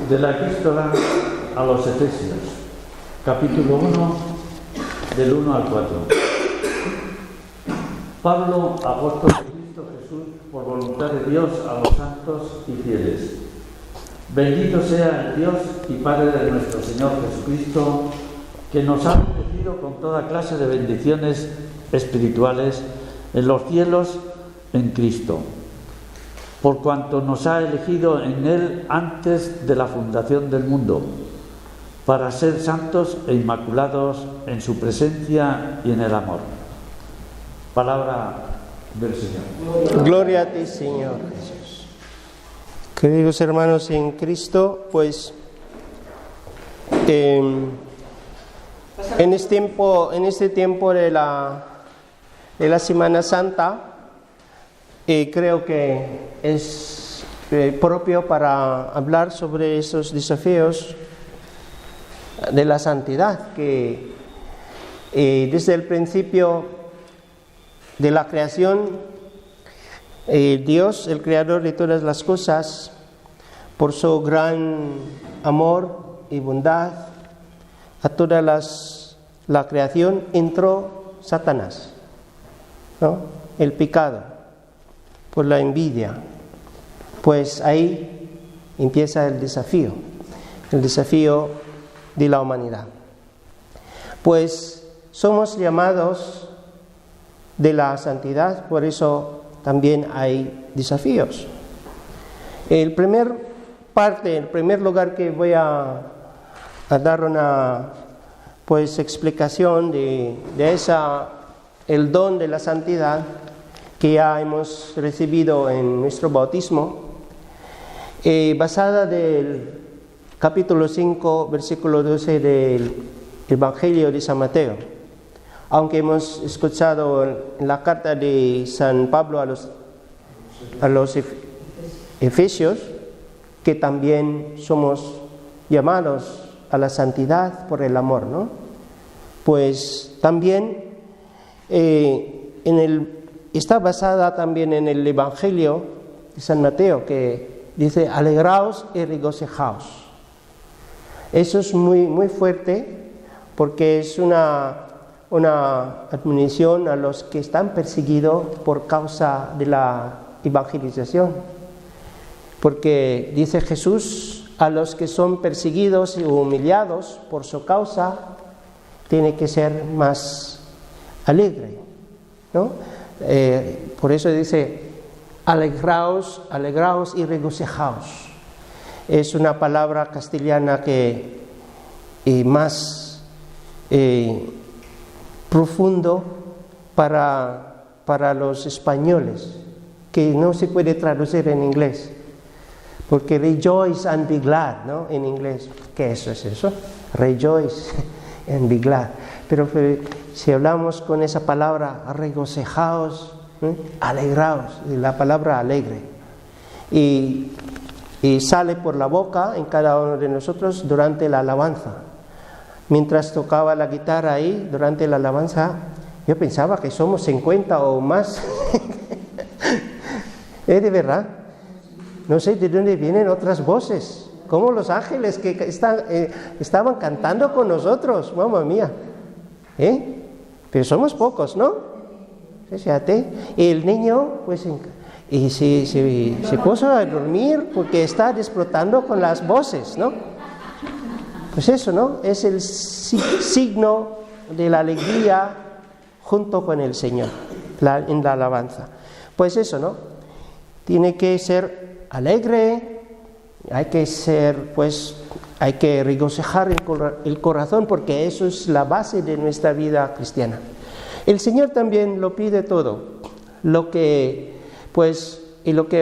De la epístola a los Efesios, capítulo 1, del 1 al 4. Pablo, apóstol de Cristo Jesús, por voluntad de Dios, a los santos y fieles. Bendito sea el Dios y Padre de nuestro Señor Jesucristo, que nos ha bendecido con toda clase de bendiciones espirituales en los cielos en Cristo, por cuanto nos ha elegido en Él antes de la fundación del mundo, para ser santos e inmaculados en su presencia y en el amor. Palabra del Señor. Gloria a ti, Señor Jesús. Queridos hermanos en Cristo, pues en este tiempo de la Semana Santa, creo que es propio para hablar sobre esos desafíos de la santidad, que desde el principio de la creación, Dios, el creador de todas las cosas, por su gran amor y bondad a toda la creación, entró Satanás, ¿no? El pecado, por la envidia. Pues ahí empieza el desafío de la humanidad. Pues somos llamados de la santidad, por eso también hay desafíos. El primer lugar que voy a dar una explicación de el don de la santidad que ya hemos recibido en nuestro bautismo, basada del capítulo 5, versículo 12 del Evangelio de San Mateo. Aunque hemos escuchado en la carta de San Pablo a los Efesios, que también somos llamados a la santidad por el amor, ¿no? Pues también está basada también en el Evangelio de San Mateo, que dice: alegraos y regocijaos. Eso es muy, muy fuerte, porque es una admonición a los que están perseguidos por causa de la evangelización. Porque dice Jesús: a los que son perseguidos y humillados por su causa, tiene que ser más alegre, ¿no? Por eso dice: alegraos y regocijaos. Es una palabra castellana que más profundo para los españoles, que no se puede traducir en inglés, porque rejoice and be glad, ¿no? En inglés, ¿qué es eso? Rejoice and be glad. Pero si hablamos con esa palabra, regocijaos, alegraos, la palabra alegre, y sale por la boca en cada uno de nosotros durante la alabanza. Mientras tocaba la guitarra ahí, durante la alabanza, yo pensaba que somos 50 o más. De verdad. No sé de dónde vienen otras voces, como los ángeles que estaban cantando con nosotros, mamma mía. Pero somos pocos, ¿no? Fíjate. Y el niño, pues, y se puso a dormir porque está disfrutando con las voces, ¿no? Pues eso, ¿no? Es el signo de la alegría junto con el Señor, en la alabanza. Pues eso, ¿no? Tiene que ser alegre, hay que regocijar el corazón, porque eso es la base de nuestra vida cristiana. El Señor también lo pide todo. Lo que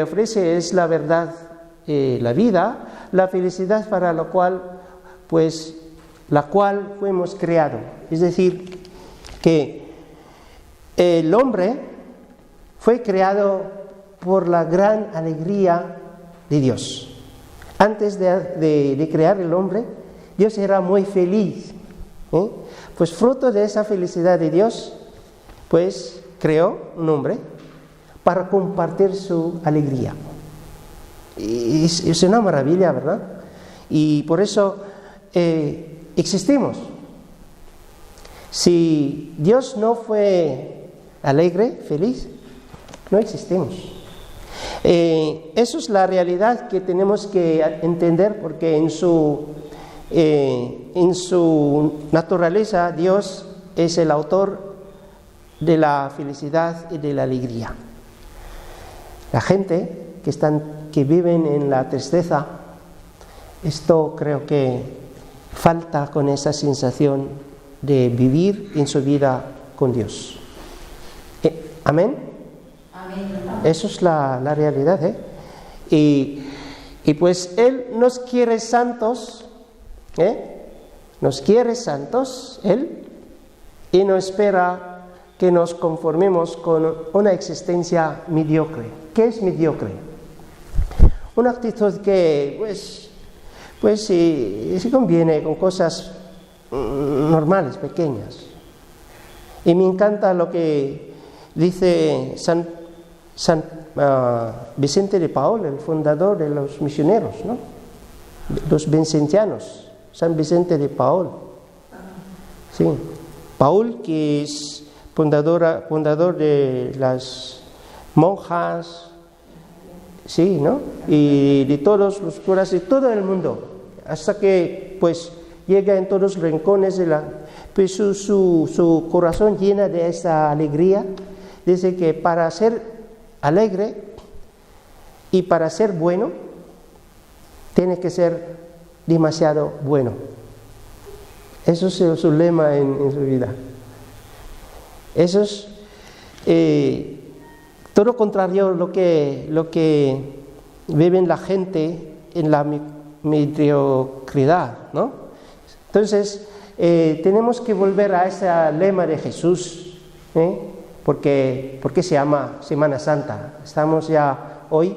ofrece es la verdad, la vida, la felicidad para la cual fuimos creados. Es decir, que el hombre fue creado por la gran alegría de Dios. Antes de crear el hombre, Dios era muy feliz. Pues fruto de esa felicidad de Dios, pues creó un hombre para compartir su alegría. Es una maravilla, ¿verdad? y por eso existimos. Si Dios no fue alegre, feliz, no existimos. Eso es la realidad que tenemos que entender, porque en su naturaleza Dios es el autor de la felicidad y de la alegría. La gente que viven en la tristeza, esto creo que falta con esa sensación de vivir en su vida con Dios. ¿Amén? Amén. Eso es la realidad, Y pues Él nos quiere santos, nos quiere santos, Él, y no espera que nos conformemos con una existencia mediocre. ¿Qué es mediocre? Una actitud que, pues si conviene con cosas normales, pequeñas. Y me encanta lo que dice San Vicente de Paul, el fundador de los misioneros, ¿no? Los vincentianos, San Vicente de Paul. Sí, Paul, que es fundador de las monjas, sí, ¿no? Y de todos los curas de todo el mundo, hasta que pues llega en todos los rincones de pues su corazón llena de esa alegría. Dice que para ser alegre y para ser bueno tiene que ser demasiado bueno. Eso es su lema en su vida. Eso es todo lo contrario a lo que viven la gente en la mediocridad, ¿no? Entonces tenemos que volver a ese lema de Jesús, porque se llama Semana Santa. Estamos ya hoy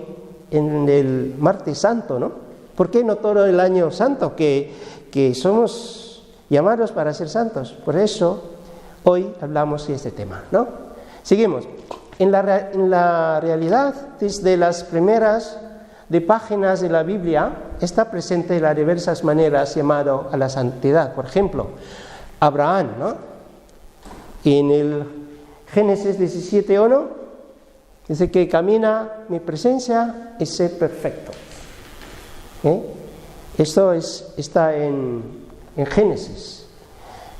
en el Martes Santo, ¿no? ¿Por qué no todo el año santo? Que somos llamados para ser santos. Por eso hoy hablamos de este tema, ¿no? Seguimos. En la realidad, desde las primeras páginas de la Biblia, está presente de diversas maneras llamado a la santidad. Por ejemplo, Abraham, ¿no? En el Génesis 17:1 dice que camina mi presencia y ser perfecto. Esto está en Génesis.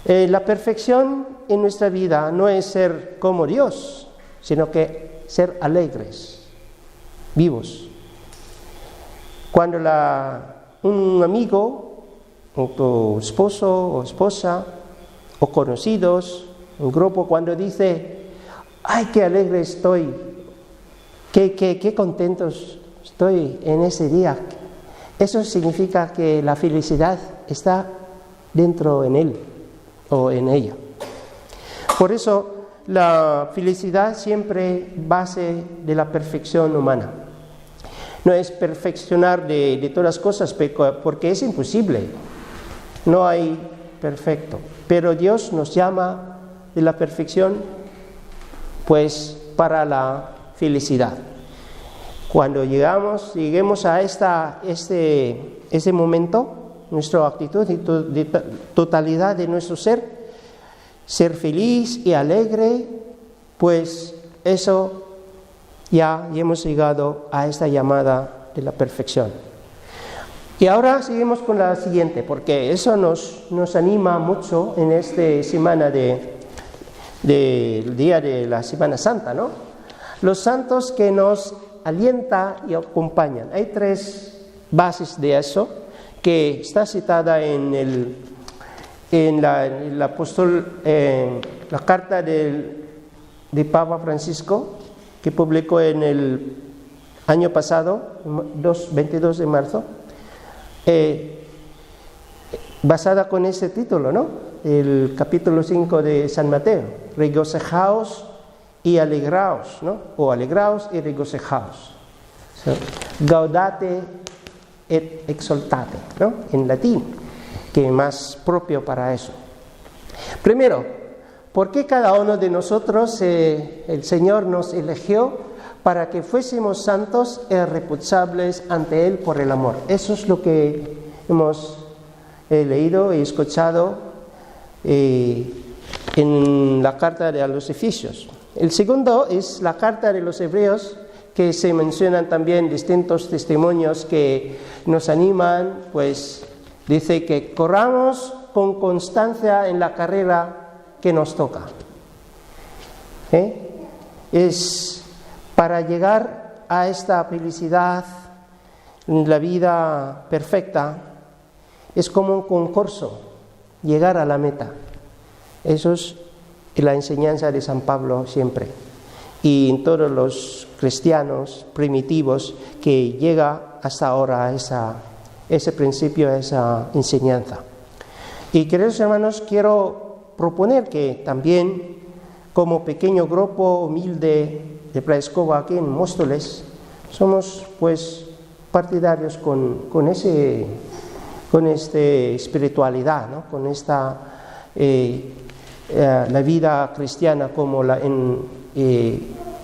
La perfección en nuestra vida no es ser como Dios, sino que ser alegres, vivos. Cuando un amigo, o tu esposo o esposa, o conocidos, un grupo, cuando dice, ¡ay, qué alegre estoy! ¡Qué contentos estoy en ese día! Eso significa que la felicidad está dentro en él o en ella. Por eso la felicidad siempre base de la perfección humana. No es perfeccionar de todas las cosas, porque es imposible. No hay perfecto. Pero Dios nos llama de la perfección, pues, para la felicidad. Cuando lleguemos a ese momento, nuestra actitud y totalidad de nuestro ser feliz y alegre, pues eso ya hemos llegado a esta llamada de la perfección. Y ahora seguimos con la siguiente, porque eso nos anima mucho en esta semana del día de la Semana Santa, ¿no? Los santos que nos alientan y acompañan. Hay 3 bases de eso que está citada en la carta de Papa Francisco, que publicó en el año pasado, 22 de marzo, basada con ese título, ¿no? El capítulo 5 de San Mateo, regocijaos y alegraos, ¿no? O alegraos y regocijaos. Gaudate et exultate, ¿no? En latín, que es más propio para eso. Primero, ¿por qué cada uno de nosotros el Señor nos eligió para que fuésemos santos e irreprochables ante Él por el amor? Eso es lo que hemos leído y escuchado en la carta a los Efesios. El segundo es la carta de los Hebreos, que se mencionan también distintos testimonios que nos animan, pues dice que corramos con constancia en la carrera que nos toca. Es para llegar a esta felicidad, la vida perfecta, es como un concurso, llegar a la meta. Eso es la enseñanza de San Pablo siempre. Y en todos los cristianos primitivos que llega hasta ahora ese principio, esa enseñanza. Y queridos hermanos, quiero proponer que también como pequeño grupo humilde de Playa Escoba aquí en Móstoles, somos pues partidarios con esta espiritualidad, ¿no? Con esta la vida cristiana como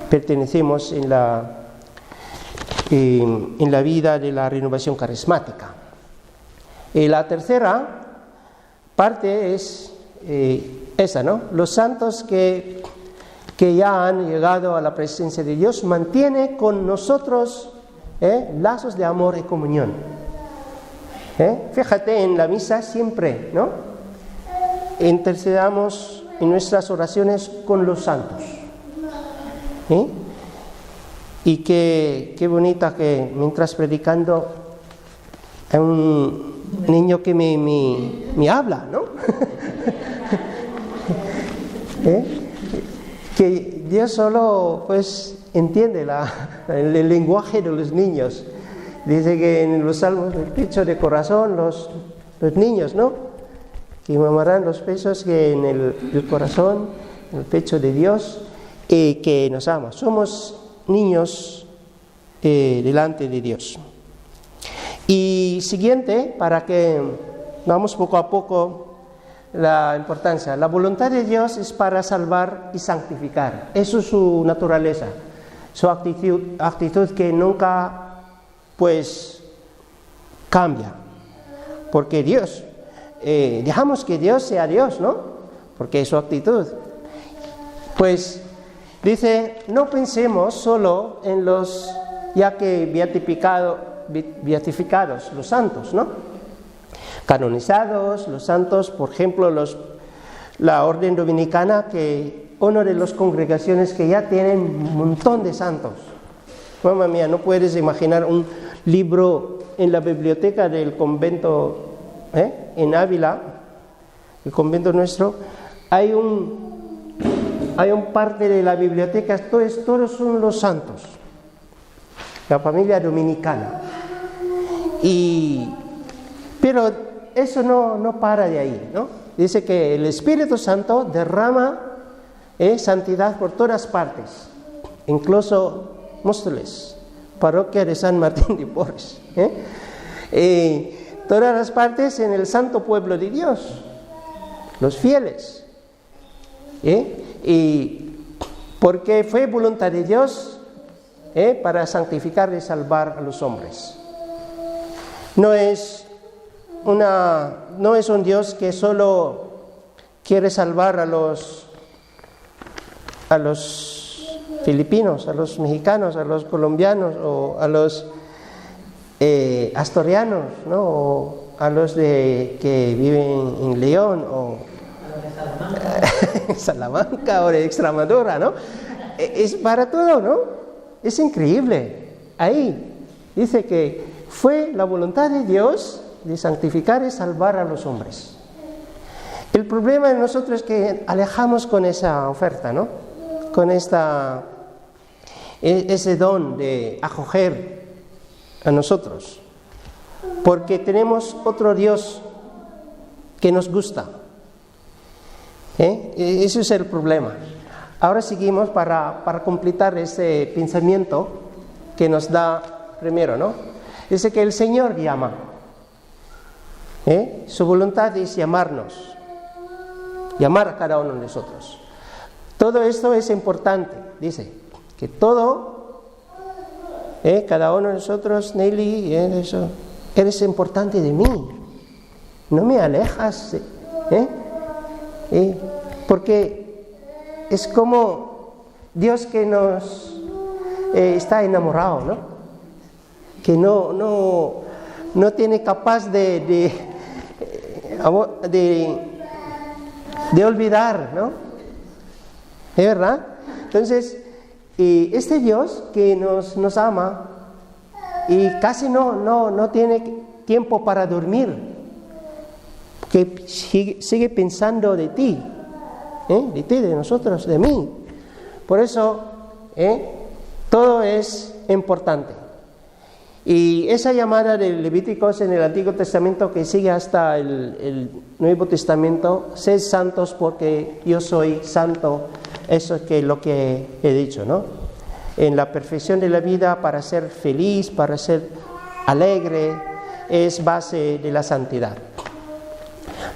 pertenecemos en la vida de la renovación carismática. Y la tercera parte es esa, ¿no? Los santos que ya han llegado a la presencia de Dios mantienen con nosotros lazos de amor y comunión. Fíjate, en la misa siempre, ¿no? Intercedamos en nuestras oraciones con los santos. Y qué bonita que mientras predicando hay un niño que me habla, ¿no? Que Dios solo pues entiende el lenguaje de los niños. Dice que en los salmos, el pecho de corazón, los niños, ¿no? Que mamarán los pechos que en el corazón, en el pecho de Dios, y que nos ama. Somos niños delante de Dios. Y siguiente, para que vamos poco a poco, la importancia. La voluntad de Dios es para salvar y santificar. Eso es su naturaleza, su actitud que nunca pues cambia. Porque Dios, dejamos que Dios sea Dios, ¿no? Porque es su actitud. Pues dice, no pensemos solo en los ya que beatificados, los santos, ¿no? Canonizados, los santos, por ejemplo, la orden dominicana, que una de las congregaciones que ya tienen un montón de santos. Mamma mía, no puedes imaginar un libro en la biblioteca del convento en Ávila, el convento nuestro, hay un parte de la biblioteca, todos son los santos, la familia dominicana. Pero eso no para de ahí, ¿no? Dice que el Espíritu Santo derrama santidad por todas partes, incluso Móstoles, parroquia de San Martín de Porres. Todas las partes en el santo pueblo de Dios, los fieles. Y porque fue voluntad de Dios para santificar y salvar a los hombres. No es un Dios que solo quiere salvar a los filipinos, a los mexicanos, a los colombianos o a los asturianos, ¿no? O a los que viven en León o Salamanca o de Extremadura, ¿no? Es para todo, ¿no? Es increíble. Ahí dice que fue la voluntad de Dios de santificar y salvar a los hombres. El problema de nosotros es que alejamos con esa oferta, ¿no? Con ese don de acoger a nosotros, porque tenemos otro Dios que nos gusta. Ese es el problema. Ahora seguimos para completar ese pensamiento que nos da primero, ¿no? Dice que el Señor llama. Su voluntad es llamarnos, llamar a cada uno de nosotros. Todo esto es importante, dice, que todo, cada uno de nosotros, Nelly, eso, eres importante de mí, no me alejas, porque es como Dios que nos está enamorado, ¿no? Que no tiene capaz de olvidar, ¿no? ¿Es verdad? Entonces, este Dios que nos ama y casi no tiene tiempo para dormir, que sigue pensando de ti, de nosotros, de mí. Por eso, todo es importante. Y esa llamada de Levíticos en el Antiguo Testamento que sigue hasta el Nuevo Testamento, sed santos porque yo soy santo, eso es lo que he dicho, ¿no? En la perfección de la vida, para ser feliz, para ser alegre, es base de la santidad.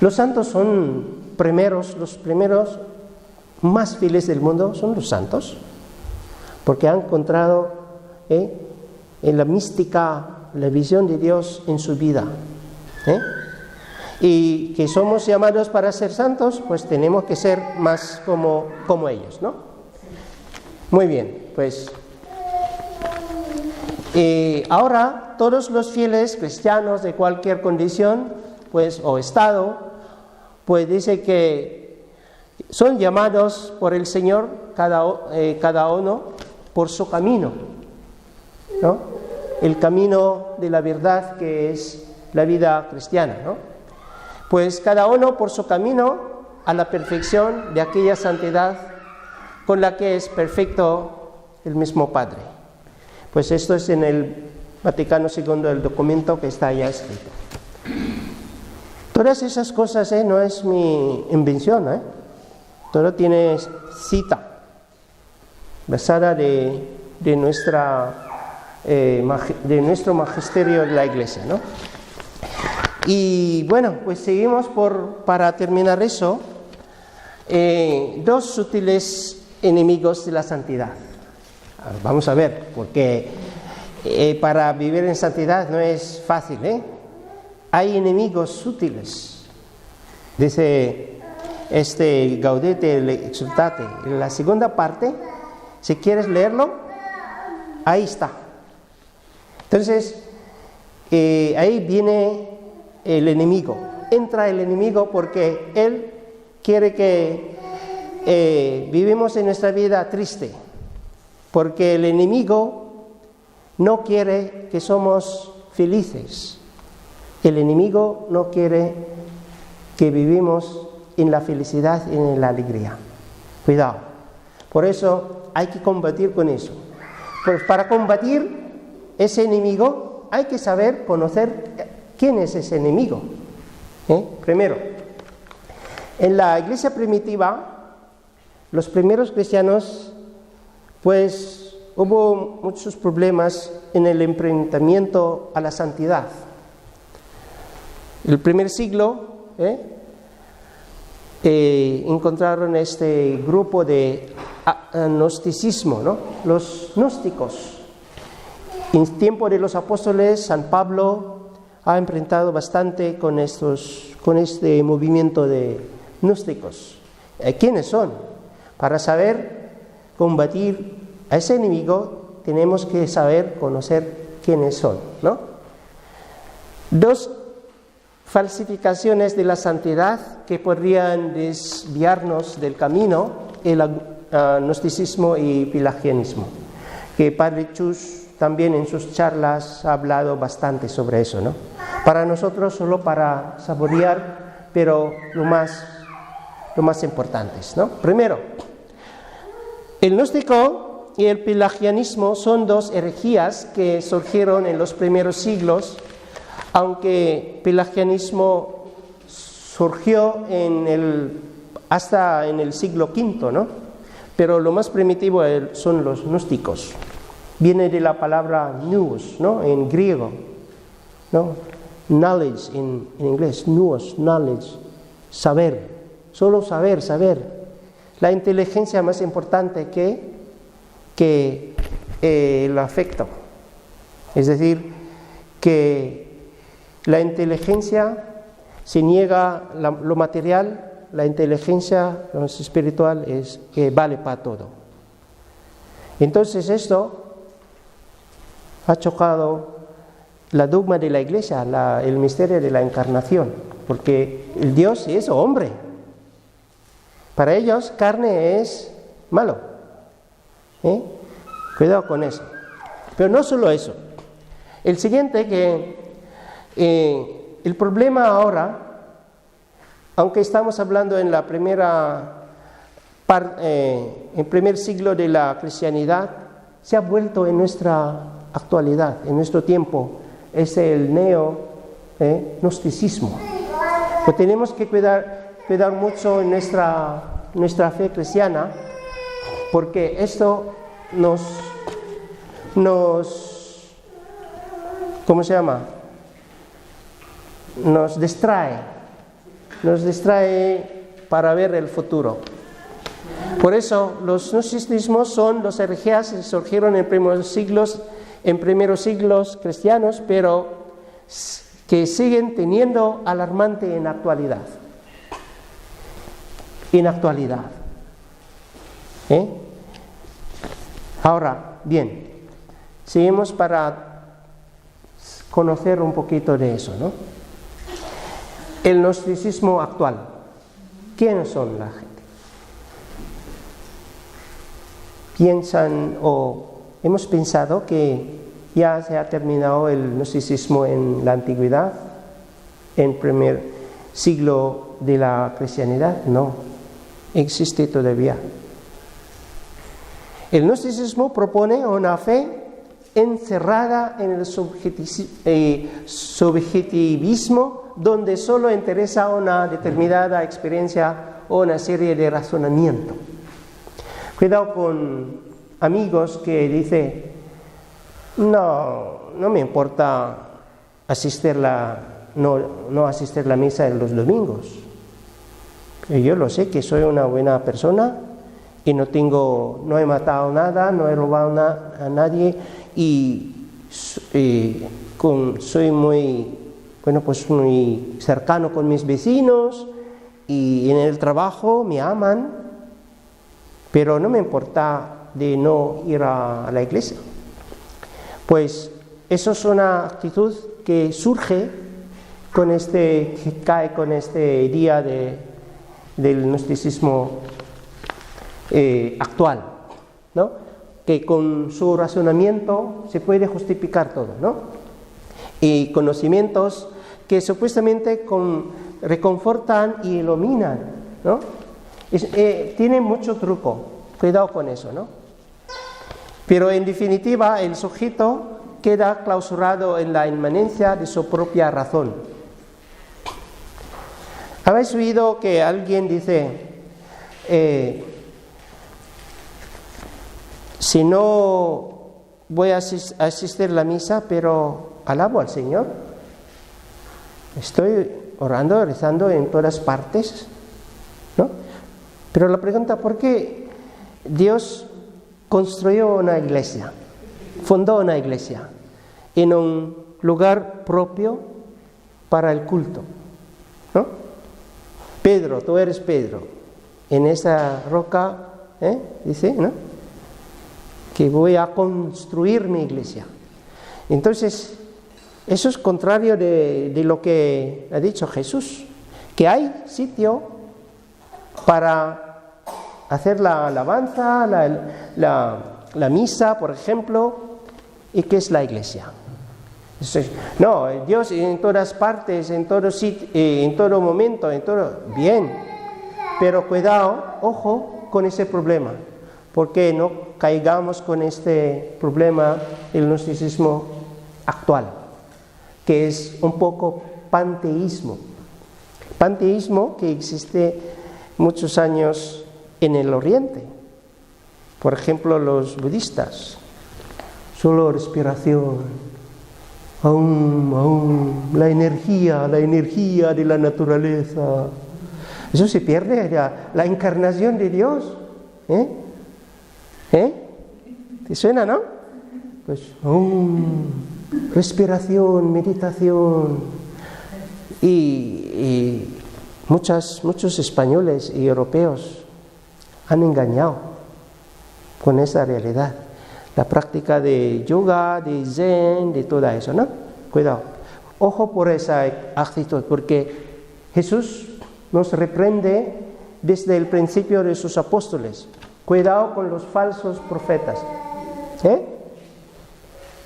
Los santos son los primeros más fieles del mundo son los santos, porque han encontrado en la mística, la visión de Dios en su vida. Y que somos llamados para ser santos, pues tenemos que ser más como ellos, ¿no? Muy bien, pues ahora todos los fieles cristianos de cualquier condición, pues, o estado, pues dice que son llamados por el Señor cada uno por su camino, ¿no? El camino de la verdad que es la vida cristiana, ¿no? Pues cada uno por su camino a la perfección de aquella santidad con la que es perfecto el mismo Padre. Pues esto es en el Vaticano II, el documento que está ya escrito. Todas esas cosas no es mi invención, todo tiene cita basada de nuestro magisterio de la Iglesia, ¿no? Y bueno, pues seguimos para terminar eso, dos sutiles enemigos de la santidad. Vamos a ver, porque para vivir en santidad no es fácil, Hay enemigos sutiles. Dice Gaudete Exultate, en la segunda parte, si quieres leerlo, ahí está. Entonces, ahí viene el enemigo. Entra el enemigo porque él quiere que vivimos en nuestra vida triste. Porque el enemigo no quiere que somos felices. El enemigo no quiere que vivimos en la felicidad y en la alegría. Cuidado. Por eso hay que combatir con eso. Pues para combatir ese enemigo hay que saber conocer quién es ese enemigo. Primero, en la iglesia primitiva, los primeros cristianos, pues hubo muchos problemas en el enfrentamiento a la santidad. El primer siglo encontraron este grupo de gnosticismo, ¿no? Los gnósticos. En tiempo de los apóstoles, San Pablo ha enfrentado bastante con este movimiento de gnósticos. ¿Quiénes son? Para saber combatir a ese enemigo, tenemos que saber conocer quiénes son, ¿no? Dos falsificaciones de la santidad que podrían desviarnos del camino, el gnosticismo y pelagianismo, que Padre Chus también en sus charlas ha hablado bastante sobre eso, ¿no? Para nosotros solo para saborear, pero lo más importantes, ¿no? Primero, el gnóstico y el pelagianismo son dos herejías que surgieron en los primeros siglos, aunque pelagianismo surgió hasta en el siglo V, ¿no? Pero lo más primitivo son los gnósticos. Viene de la palabra nous, ¿no? En griego, ¿no? Knowledge en inglés, nous, knowledge, saber, solo saber. La inteligencia más importante que el afecto. Es decir, que La inteligencia se niega lo material, la inteligencia lo espiritual es que vale para todo. Entonces esto ha chocado la dogma de la Iglesia, el misterio de la encarnación, porque el Dios se hizo hombre. Para ellos carne es malo. Cuidado con eso. Pero no solo eso. El siguiente que el problema ahora, aunque estamos hablando en la en primer siglo de la cristianidad, se ha vuelto en nuestra actualidad, en nuestro tiempo, es el gnosticismo. Pues tenemos que cuidar mucho en nuestra fe cristiana, porque esto nos ¿cómo se llama? Nos distrae para ver el futuro. Por eso los gnosticismos son los herejías que surgieron en primeros siglos cristianos, pero que siguen teniendo alarmante en la actualidad. Ahora, bien, seguimos para conocer un poquito de eso, ¿no? El gnosticismo actual. ¿Quiénes son la gente? Hemos pensado que ya se ha terminado el gnosticismo en la antigüedad, en primer siglo de la cristianidad. No, existe todavía. El gnosticismo propone una fe encerrada en el subjetivismo, donde solo interesa una determinada experiencia o una serie de razonamientos. Cuidado con amigos que dicen, no me importa no asistir a la misa en los domingos. Yo lo sé que soy una buena persona y no he matado nada, no he robado a nadie y soy muy cercano con mis vecinos y en el trabajo me aman, pero no me importa de no ir a la iglesia. Pues eso es una actitud que cae con este idea del gnosticismo actual, ¿no? Que con su razonamiento se puede justificar todo, ¿no? Y conocimientos que supuestamente reconfortan y iluminan, ¿no? Tiene mucho truco, cuidado con eso, ¿no? Pero en definitiva el sujeto queda clausurado en la inmanencia de su propia razón. ¿Habéis oído que alguien dice, si no voy a asistir a la misa, pero alabo al Señor? Estoy orando, rezando en todas partes, ¿no? Pero la pregunta, ¿por qué Dios construyó una iglesia, fundó una iglesia en un lugar propio para el culto, ¿no? Pedro, tú eres Pedro, en esa roca, dice, ¿no?, que voy a construir mi iglesia. Entonces, eso es contrario de lo que ha dicho Jesús, que hay sitio para hacer la alabanza, la misa, por ejemplo, y ¿qué es la iglesia? No, Dios en todas partes, en todo sitio, en todo momento, bien, pero cuidado, ojo con ese problema, porque no caigamos con este problema del gnosticismo actual, que es un poco panteísmo que existe muchos años en el Oriente. Por ejemplo, los budistas, solo respiración, la energía de la naturaleza. Eso se pierde, la encarnación de Dios. ¿Te suena, no? Pues respiración, meditación. Y muchos españoles y europeos han engañado con esa realidad. La práctica de yoga, de zen, de todo eso, ¿no? Cuidado. Ojo por esa actitud, porque Jesús nos reprende desde el principio de sus apóstoles. Cuidado con los falsos profetas,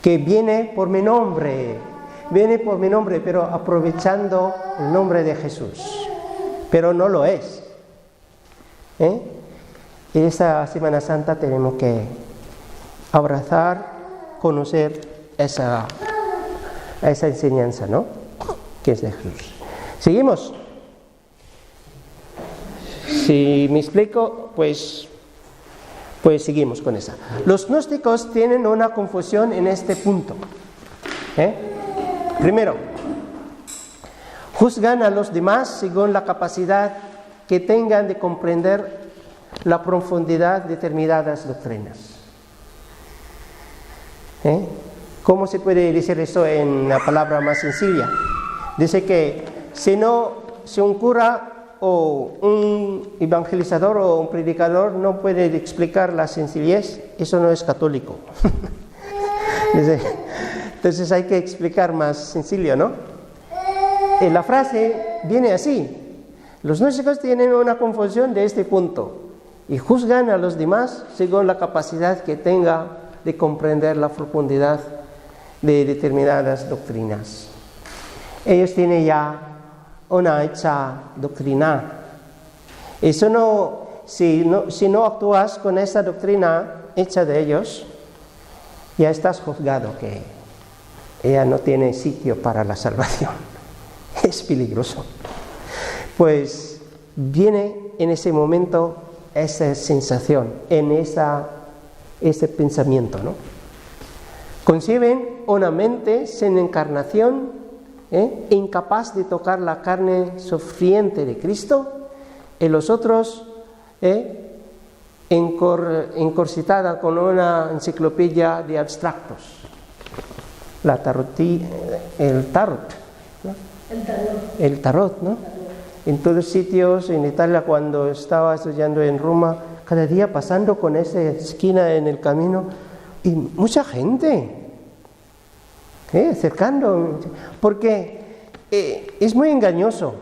que viene por mi nombre, pero aprovechando el nombre de Jesús, pero no lo es. En esta Semana Santa tenemos que abrazar, conocer esa enseñanza, ¿no? Que es de Jesús. Seguimos. Si me explico, pues seguimos con esa. Los gnósticos tienen una confusión en este punto. Primero, juzgan a los demás según la capacidad que tengan de comprender la profundidad de determinadas doctrinas. ¿Cómo se puede decir eso en la palabra más sencilla? Dice que si un cura o un evangelizador o un predicador no puede explicar la sencillez, eso no es católico. Entonces hay que explicar más sencillo, ¿no? La frase viene así: los gnósticos tienen una confusión de este punto y juzgan a los demás según la capacidad que tenga de comprender la profundidad de determinadas doctrinas. Ellos tienen ya una hecha doctrina. Eso si no actúas con esa doctrina hecha de ellos, ya estás juzgado que ella no tiene sitio para la salvación. Es peligroso. Pues viene en ese momento esa sensación, en ese pensamiento, ¿no? Conciben una mente sin encarnación, incapaz de tocar la carne sufriente de Cristo, y los otros encorsetada con una enciclopedia de abstractos. El tarot, ¿no? En todos sitios, en Italia, cuando estaba estudiando en Roma, cada día pasando con esa esquina en el camino, y mucha gente acercando, porque es muy engañoso.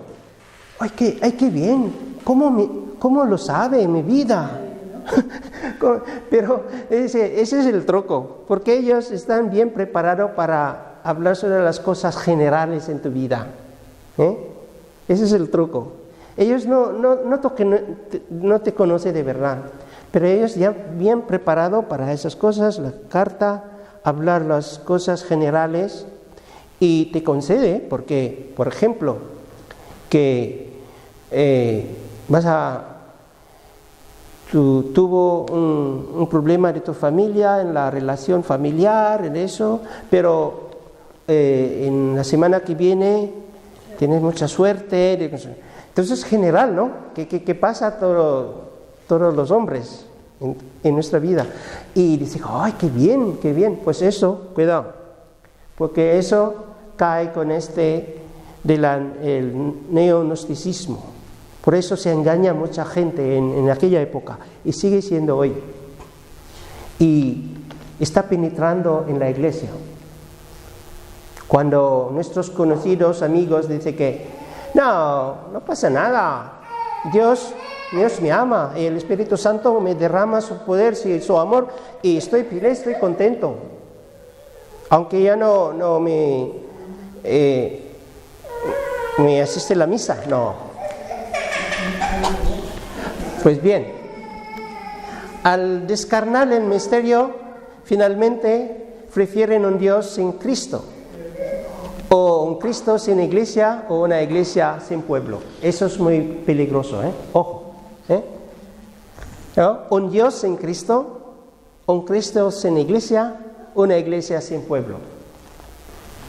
¡Ay, qué bien! ¿Cómo lo sabe mi vida? Pero ese es el truco, porque ellos están bien preparados para hablar sobre las cosas generales en tu vida. Ese es el truco. Ellos no te conocen de verdad, pero ellos ya bien preparados para esas cosas, la carta, hablar las cosas generales, y te concede, porque, por ejemplo, que tuvo un problema de tu familia, en la relación familiar, en eso, pero en la semana que viene tienes mucha suerte. Entonces es general, ¿no? ¿Qué pasa a todos los hombres en nuestra vida? Y dice, ¡ay, qué bien, qué bien! Pues eso, cuidado, porque eso cae con el neognosticismo. Por eso se engaña a mucha gente en aquella época, y sigue siendo hoy. Y está penetrando en la iglesia. Cuando nuestros conocidos amigos dicen que no pasa nada, Dios me ama, y el Espíritu Santo me derrama su poder, su amor, y estoy feliz, estoy contento, aunque ya no me asiste a la misa, no. Pues bien, al descarnar el misterio, finalmente prefieren un Dios sin Cristo, o un Cristo sin iglesia, o una iglesia sin pueblo. Eso es muy peligroso, ojo. ¿No? Un Dios sin Cristo, un Cristo sin iglesia, una iglesia sin pueblo.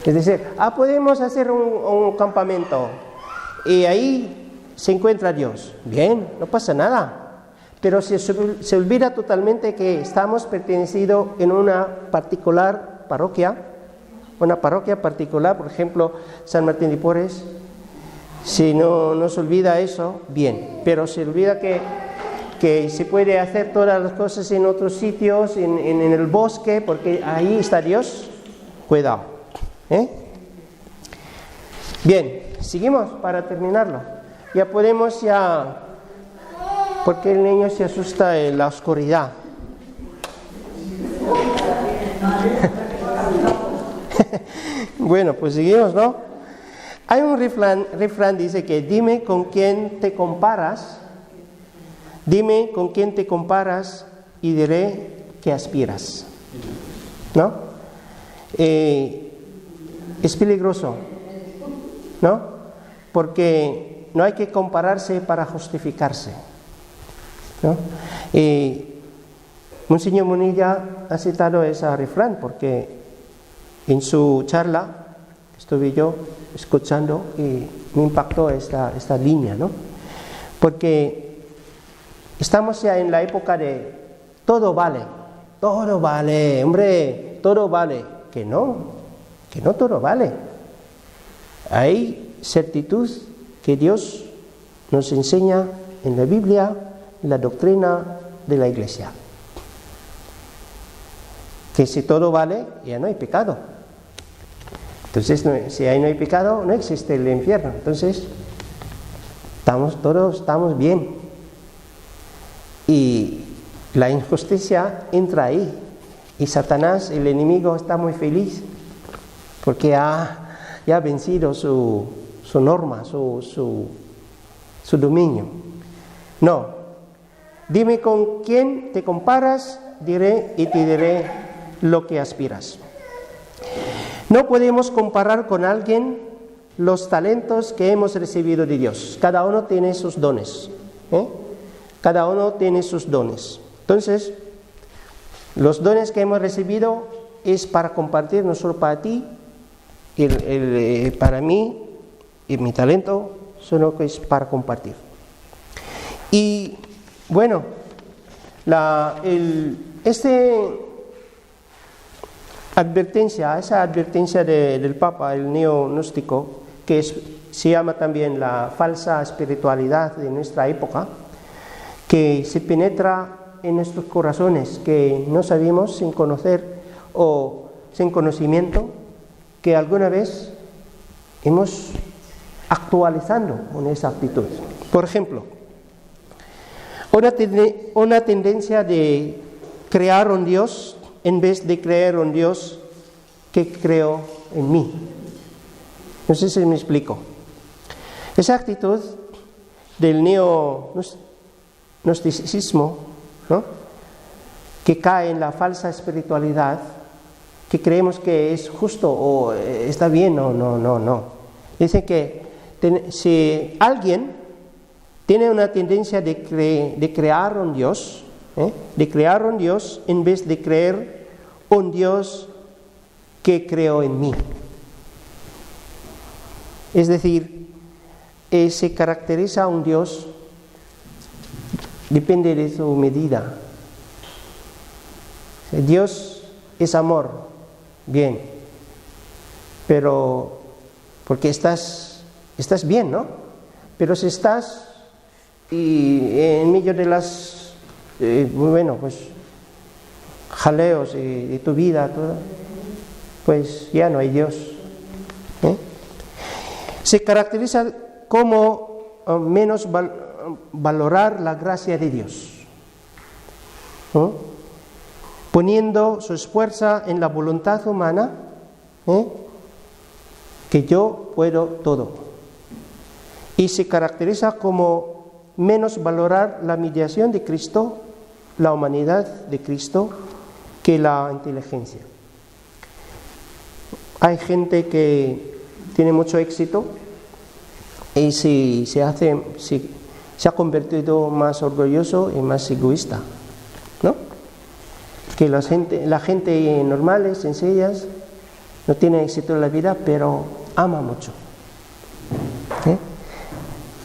Es decir, podemos hacer un campamento y ahí se encuentra Dios. Bien, no pasa nada. Pero se olvida totalmente que estamos pertenecidos en una particular parroquia, una parroquia particular, por ejemplo, San Martín de Porres, Si no nos olvida eso, bien, pero se olvida que se puede hacer todas las cosas en otros sitios, en el bosque, porque ahí está Dios, cuidado. Bien, seguimos para terminarlo. Ya podemos porque el niño se asusta en la oscuridad. Bueno, pues seguimos, ¿no? Hay un refrán dice que dime con quién te comparas y diré que aspiras, ¿no? Es peligroso, ¿no? Porque no hay que compararse para justificarse, ¿no? Monseñor Munilla ha citado ese refrán porque en su charla estuve yo escuchando y me impactó esta línea, ¿no? Porque estamos ya en la época de todo vale, hombre, todo vale. Que no todo vale. Hay certitud que Dios nos enseña en la Biblia, en la doctrina de la Iglesia. Que si todo vale, ya no hay pecado. Entonces, si ahí no hay pecado, no existe el infierno. Entonces, todos estamos bien. Y la injusticia entra ahí. Y Satanás, el enemigo, está muy feliz porque ya ha vencido su norma, su dominio. No. Dime con quién te comparas, diré y te diré lo que aspiras. No podemos comparar con alguien los talentos que hemos recibido de Dios. Cada uno tiene sus dones. Cada uno tiene sus dones. Entonces, los dones que hemos recibido es para compartir, no solo para ti, para mí, y mi talento, sino que es para compartir. Y bueno, esa advertencia del Papa, el neognóstico, que se llama también la falsa espiritualidad de nuestra época, que se penetra en nuestros corazones, que no sabemos sin conocer o sin conocimiento, que alguna vez hemos actualizando con esa actitud. Por ejemplo, una tendencia de crear un Dios en vez de creer un Dios que creó en mí. No sé si me explico. Esa actitud del neognosticismo, ¿no?, que cae en la falsa espiritualidad, que creemos que es justo o está bien, no. Dice que si alguien tiene una tendencia de crear un Dios, en vez de creer un Dios que creó en mí. Es decir, se caracteriza un Dios, depende de su medida. Dios es amor, bien, pero porque estás bien, ¿no? Pero si estás y en medio de las jaleos de tu vida, pues ya no hay Dios. Se caracteriza como menos valorar la gracia de Dios, ¿no?, poniendo su esfuerzo en la voluntad humana, que yo puedo todo. Y se caracteriza como menos valorar la mediación de Cristo, la humanidad de Cristo, que la inteligencia. Hay gente que tiene mucho éxito y se ha convertido más orgulloso y más egoísta, ¿no? Que la gente normal, sencillas, no tiene éxito en la vida, pero ama mucho.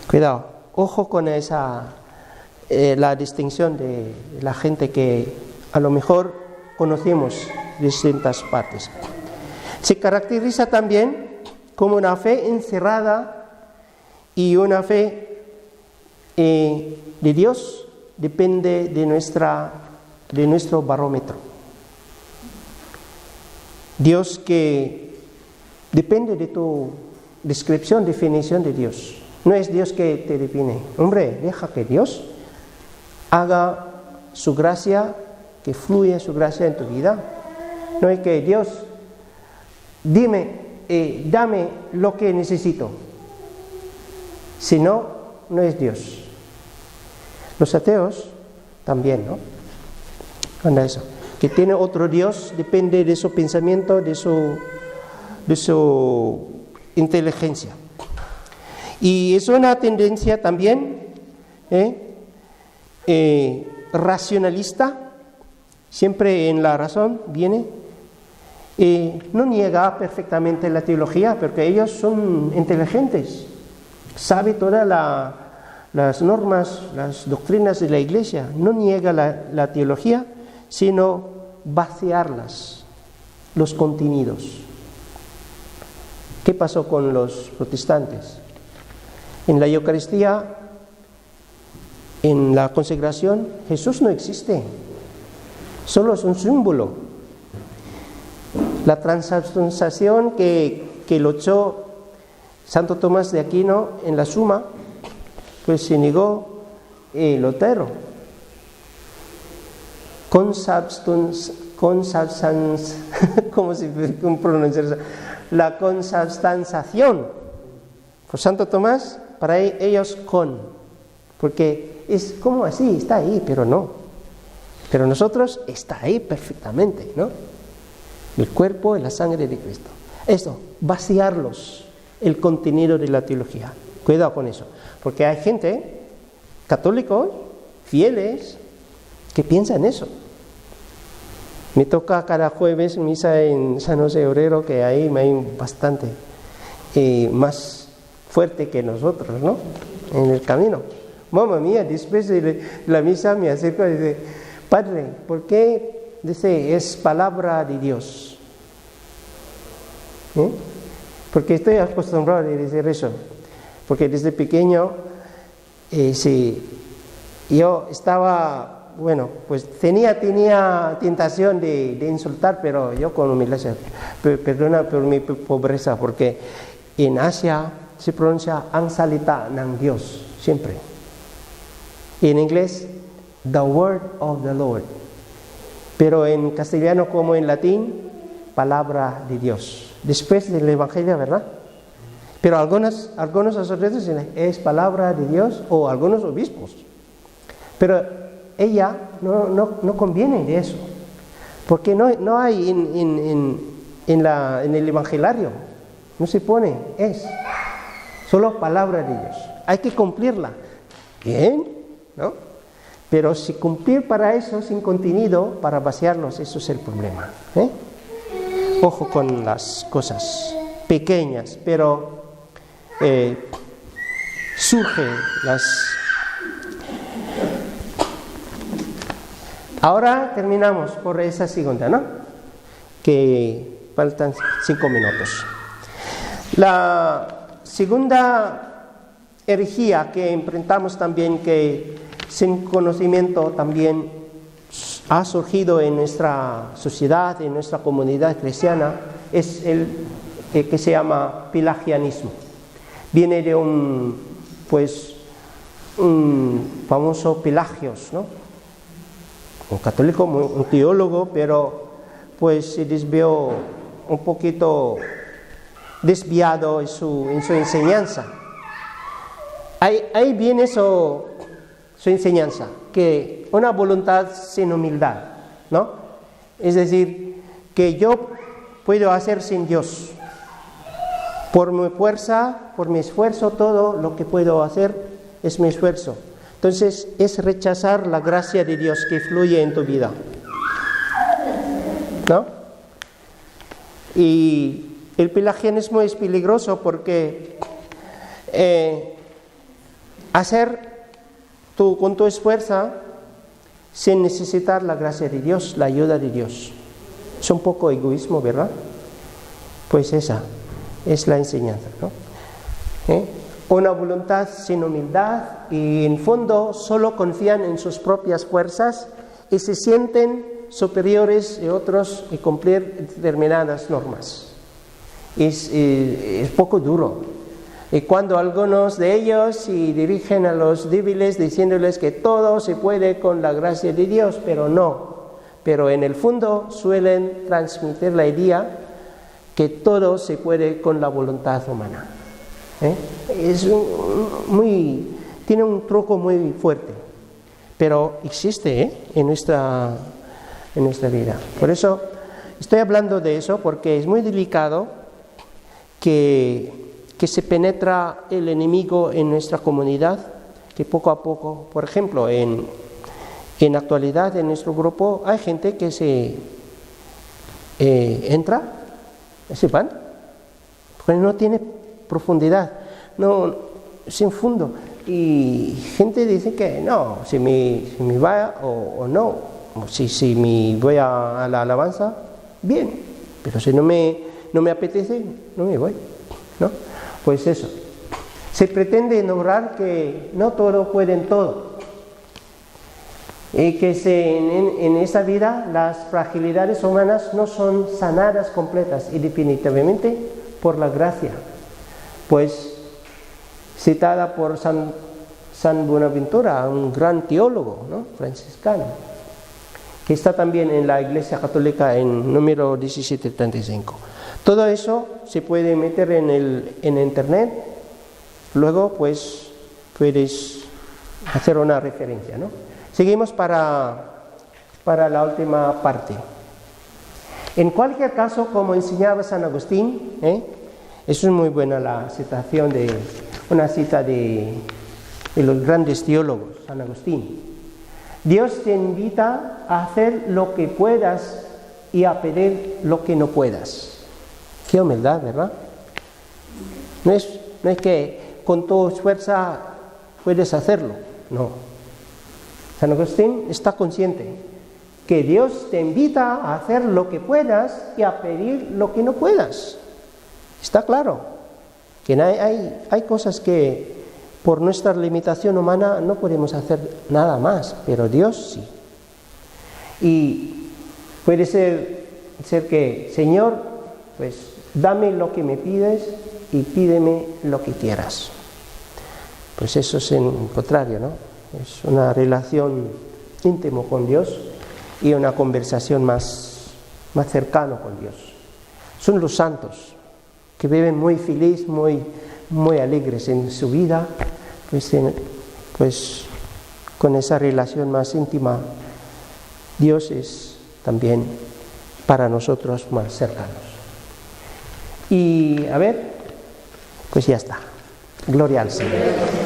Cuidado, ojo con la distinción de la gente que a lo mejor conocemos de distintas partes. Se caracteriza también como una fe encerrada Y una fe de Dios depende de nuestro barómetro. Dios que depende de tu descripción, definición de Dios. No es Dios que te define. Hombre, deja que Dios haga su gracia, que fluya su gracia en tu vida. No es que Dios, dame lo que necesito. Si no, no es Dios. Los ateos también, ¿no? Anda eso. Que tiene otro Dios, depende de su pensamiento, de su inteligencia. Y es una tendencia también racionalista, siempre en la razón viene. No niega perfectamente la teología, porque ellos son inteligentes, sabe todas las normas, las doctrinas de la Iglesia. No niega la teología, sino vaciarlas, los contenidos. ¿Qué pasó con los protestantes? En la Eucaristía, en la consagración, Jesús no existe, solo es un símbolo. La transubstanciación que luchó Santo Tomás de Aquino en la Suma, pues se negó Lutero. ¿Cómo se pronuncia eso? La consubstanciación. Por Santo Tomás, para ellos porque es como así, está ahí, pero no. Pero nosotros está ahí perfectamente, ¿no? El cuerpo y la sangre de Cristo. Esto, vaciarlos, el contenido de la teología. Cuidado con eso, porque hay gente, católicos, fieles, que piensa en eso. Me toca cada jueves misa en San José Obrero, que ahí me hay bastante más fuerte que nosotros, ¿no? En el camino. Mamma mía, después de la misa me acerco y dice, Padre, ¿por qué? Dice, es palabra de Dios. Porque estoy acostumbrado a decir eso. Porque desde pequeño, yo estaba... Bueno, pues tenía tentación de insultar, pero yo con humildad, perdona por mi pobreza, porque en Asia se pronuncia Ansalita Nang Dios, siempre. Y en inglés, the word of the Lord. Pero en castellano como en latín, palabra de Dios. Después del Evangelio, ¿verdad? Pero algunos sacerdotes dicen, es palabra de Dios, o algunos obispos. Pero ella no conviene de eso, porque no hay en el Evangelario, no se pone, es solo palabra de Dios, hay que cumplirla, bien, ¿no? Pero si cumplir para eso sin contenido, para vaciarlos, eso es el problema, Ojo con las cosas pequeñas, pero surgen las... Ahora terminamos por esa segunda, ¿no? Que faltan 5 minutos. La segunda herejía que enfrentamos también, que sin conocimiento también ha surgido en nuestra sociedad, en nuestra comunidad cristiana, es el que se llama pelagianismo. Viene de un famoso Pelagios, ¿no? Un católico, un teólogo, pero pues se desvió un poquito desviado en su enseñanza. Ahí viene su enseñanza, que una voluntad sin humildad, ¿no? Es decir, que yo puedo hacer sin Dios. Por mi fuerza, por mi esfuerzo, todo lo que puedo hacer es mi esfuerzo. Entonces, es rechazar la gracia de Dios que fluye en tu vida, ¿no? Y el pelagianismo es peligroso porque hacer con tu esfuerzo sin necesitar la gracia de Dios, la ayuda de Dios. Es un poco egoísmo, ¿verdad? Pues esa es la enseñanza, ¿no? una voluntad sin humildad y en fondo solo confían en sus propias fuerzas y se sienten superiores a otros y cumplir determinadas normas. Es poco duro. Y cuando algunos de ellos se dirigen a los débiles diciéndoles que todo se puede con la gracia de Dios, pero no. Pero en el fondo suelen transmitir la idea que todo se puede con la voluntad humana. Tiene un truco muy fuerte, pero existe en nuestra vida. Por eso estoy hablando de eso, porque es muy delicado que se penetra el enemigo en nuestra comunidad, que poco a poco, por ejemplo, en actualidad en nuestro grupo hay gente que se entra, se van, porque no tiene profundidad, no, sin fondo, y gente dice que no, si me va o no, si me voy a la alabanza, bien, pero si no me apetece, no me voy, ¿no? Pues eso, se pretende ignorar que no todos pueden todo, y que en esa vida las fragilidades humanas no son sanadas completas y definitivamente por la gracia, pues citada por San Buenaventura, un gran teólogo, ¿no?, franciscano, que está también en la Iglesia Católica en número 1735. Todo eso se puede meter en internet, luego pues puedes hacer una referencia, ¿no? Seguimos para la última parte. En cualquier caso, como enseñaba San Agustín, eso es muy buena la citación una cita de los grandes teólogos, San Agustín. Dios te invita a hacer lo que puedas y a pedir lo que no puedas. Qué humildad, ¿verdad? No es que con tu fuerza puedes hacerlo, no. San Agustín está consciente que Dios te invita a hacer lo que puedas y a pedir lo que no puedas. Está claro que hay cosas que por nuestra limitación humana no podemos hacer nada más, pero Dios sí. Y puede ser que, Señor, pues dame lo que me pides y pídeme lo que quieras. Pues eso es en contrario, ¿no? Es una relación íntima con Dios y una conversación más cercana con Dios. Son los santos que viven muy felices, muy alegres en su vida, pues con esa relación más íntima, Dios es también para nosotros más cercanos. Y a ver, pues ya está. Gloria al Señor.